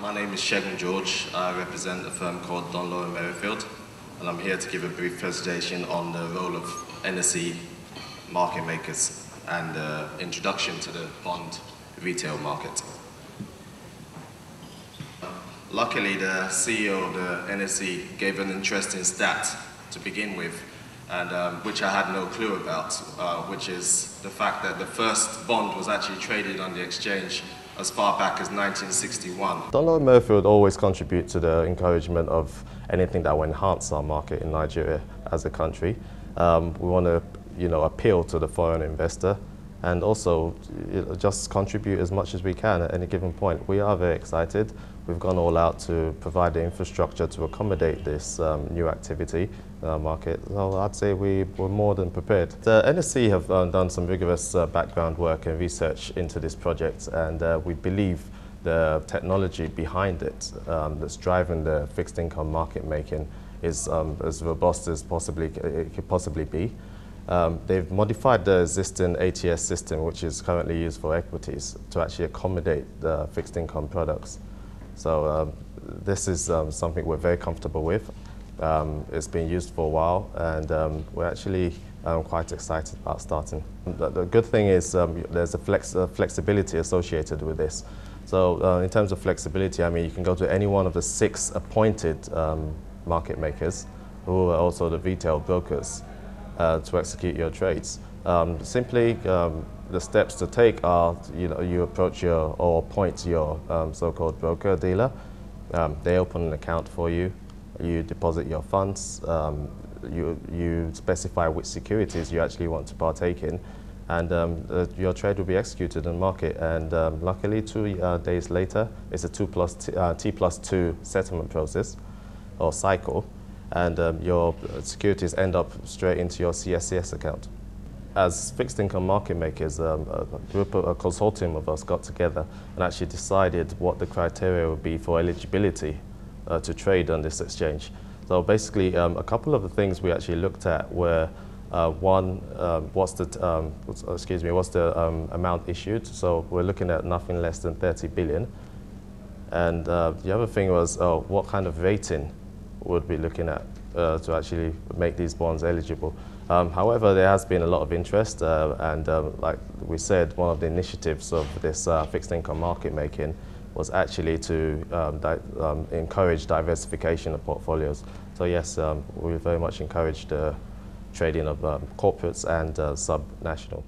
My name is Segun George. I represent a firm called Dunn Loren Merrified, and I'm here to give a brief presentation on the role of NSE market makers and the introduction to the bond retail market. Luckily, the CEO of the NSE gave an interesting stat to begin with, and which I had no clue about, which is the fact that the first bond was actually traded on the exchange as far back as 1961. Dunn Loren Merrified always contribute to the encouragement of anything that will enhance our market in Nigeria as a country. We want to, appeal to the foreign investor and also just contribute as much as we can at any given point. We are very excited. We've gone all out to provide the infrastructure to accommodate this new activity in our market. So I'd say we're more than prepared. The NSE have done some rigorous background work and research into this project, and we believe the technology behind it that's driving the fixed income market making is as robust as it could possibly be. They've modified the existing ATS system, which is currently used for equities, to actually accommodate the fixed income products. So this is something we're very comfortable with. It's been used for a while, and we're actually quite excited about starting. The good thing is there's a flexibility associated with this. So in terms of flexibility, I mean, you can go to any one of the 6 appointed market makers, who are also the retail brokers, to execute your trades. Simply, the steps to take are, you approach or appoint your so-called broker dealer. They open an account for you. You deposit your funds. You specify which securities you actually want to partake in, and your trade will be executed in the market. And luckily, 2 days later, it's a T+2 settlement process or cycle, and your securities end up straight into your CSCS account. As fixed income market makers, a consortium of us got together and actually decided what the criteria would be for eligibility to trade on this exchange. So basically, a couple of the things we actually looked at were one, what's the amount issued? So we're looking at nothing less than 30 billion. And the other thing was what kind of rating would be looking at to actually make these bonds eligible. However, there has been a lot of interest, and like we said, one of the initiatives of this fixed income market making was actually to encourage diversification of portfolios. So yes, we very much encourage the trading of corporates and sub-national.